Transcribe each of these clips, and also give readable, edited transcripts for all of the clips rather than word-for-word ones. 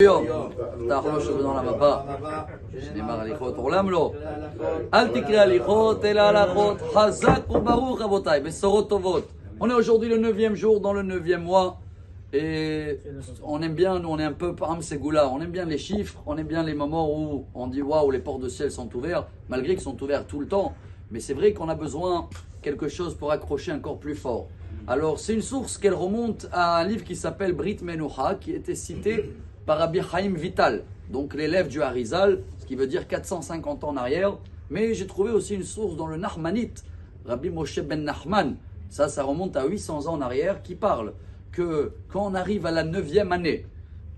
היום, פתח לו שבדון המפה, שנאמר הליכות עולם לו, אל תקרא הליכות אלא הלכות, חזק וברוך רבותיי, בשורות טובות. On est aujourd'hui le 9e jour dans le 9e mois et on aime bien, nous on est un peu parmi ces goûts-là, on aime bien les chiffres, on aime bien les moments où on dit waouh, les portes de ciel sont ouvertes, malgré qu'ils sont ouverts tout le temps, mais c'est vrai qu'on a besoin de quelque chose pour accrocher encore plus fort. Alors c'est une source qu'elle remonte à un livre qui s'appelle Brit Menucha, qui était cité par Rabbi Chaim Vital, donc l'élève du Harizal, ce qui veut dire 450 ans en arrière. Mais j'ai trouvé aussi une source dans le Nachmanite, Rabbi Moshe ben Nachman, ça remonte à 800 ans en arrière, qui parle que quand on arrive à la 9e année,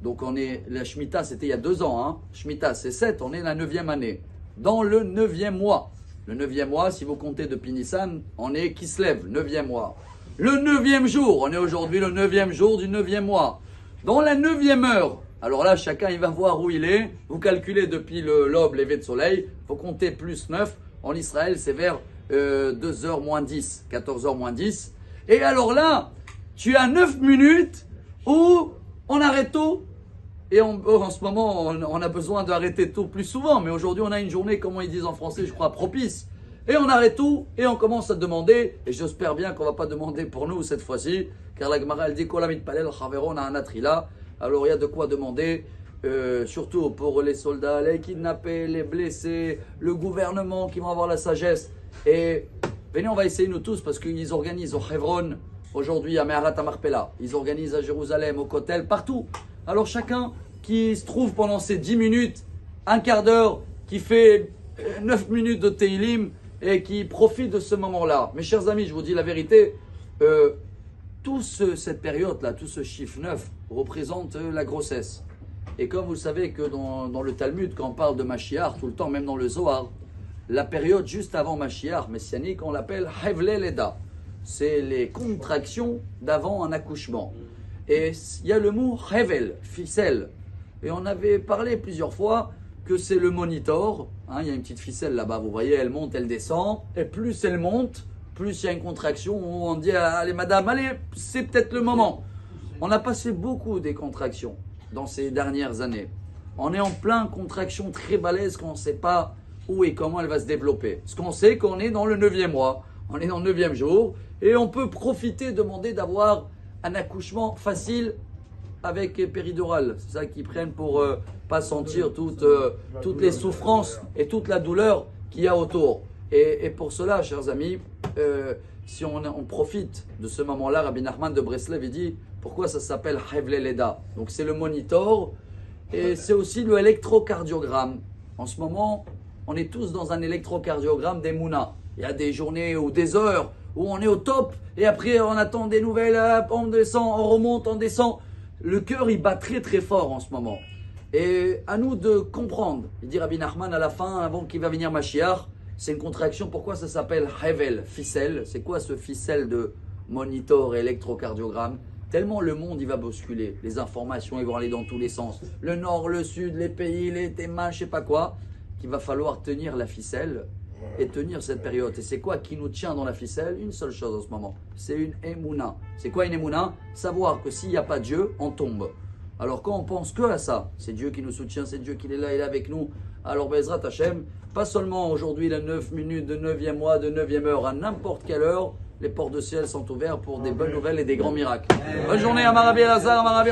donc la Shemitah c'était il y a 2 ans, hein, Shemitah c'est 7, on est la 9e année, dans le 9e mois. Le 9e mois, si vous comptez depuis Nissan, on est Kislev, 9e mois. Le 9e jour, on est aujourd'hui le 9e jour du 9e mois. Dans la 9e heure, alors là, chacun il va voir où il est. Vous calculez depuis l'aube, lever de soleil, il faut compter plus 9. En Israël, c'est vers 2h moins 10, 14h moins 10. Et alors là, tu as 9 minutes où on arrête tout. Et en ce moment, on a besoin d'arrêter tout plus souvent. Mais aujourd'hui, on a une journée, comment ils disent en français, je crois, propice. Et on arrête tout et on commence à demander. Et j'espère bien qu'on ne va pas demander pour nous cette fois-ci. Car la Gemara, elle dit Kolamit Palel, Chaveron a un atrila. Alors il y a de quoi demander, surtout pour les soldats, les kidnappés, les blessés, le gouvernement qui vont avoir la sagesse. Et venez, on va essayer nous tous parce qu'ils organisent au Hebron, aujourd'hui à Meharat Marpella, ils organisent à Jérusalem, au Kotel, partout. Alors chacun qui se trouve pendant ces 10 minutes, un quart d'heure, qui fait 9 minutes de Teilim et qui profite de ce moment-là. Mes chers amis, je vous dis la vérité, cette période-là, tout ce chiffre 9 représente la grossesse. Et comme vous le savez que dans le Talmud, quand on parle de Mashiach, tout le temps, même dans le Zohar, la période juste avant Mashiach, messianique, on l'appelle Hevle Leda. C'est les contractions d'avant un accouchement. Et il y a le mot Hevel, ficelle. Et on avait parlé plusieurs fois que c'est le monitor. Hein, il y a une petite ficelle là-bas, vous voyez, elle monte, elle descend. Et plus elle monte, plus il y a une contraction où on dit allez madame, allez, c'est peut-être le moment. On a passé beaucoup des contractions dans ces dernières années. On est en plein contraction très balèze qu'on ne sait pas où et comment elle va se développer. Ce qu'on sait qu'on est dans le 9e mois, on est dans le 9e jour et on peut profiter, demander d'avoir un accouchement facile avec péridurale. C'est ça qu'ils prennent pour pas sentir toutes les souffrances et toute la douleur qu'il y a autour. Et pour cela, chers amis, si on profite de ce moment-là, Rabbi Nachman de Breslev, il dit pourquoi ça s'appelle Hevle Leda. Donc c'est le monitor et c'est aussi le électrocardiogramme. En ce moment, on est tous dans un électrocardiogramme d'Emouna. Il y a des journées ou des heures où on est au top et après on attend des nouvelles, on descend, on remonte, on descend. Le cœur il bat très très fort en ce moment. Et à nous de comprendre. Il dit Rabbi Nachman à la fin, avant qu'il va venir Mashiach, c'est une contraction. Pourquoi ça s'appelle Hevel, ficelle? C'est quoi ce ficelle de monitor et électrocardiogramme? Tellement le monde il va bousculer. Les informations ils vont aller dans tous les sens. Le nord, le sud, les pays, les thémas, je sais pas quoi. Qu'il va falloir tenir la ficelle et tenir cette période. Et c'est quoi qui nous tient dans la ficelle? Une seule chose en ce moment. C'est une émouna. C'est quoi une émouna? Savoir que s'il n'y a pas Dieu, on tombe. Alors quand on pense que à ça, c'est Dieu qui nous soutient, c'est Dieu qui est là, il est avec nous. Alors Bezrat Hashem, pas seulement aujourd'hui la 9 minutes de 9e mois, de 9e heure, à n'importe quelle heure, les portes de ciel sont ouvertes pour des bonnes nouvelles et des grands miracles. Bonne journée à Marabi El-Azhar, Marabi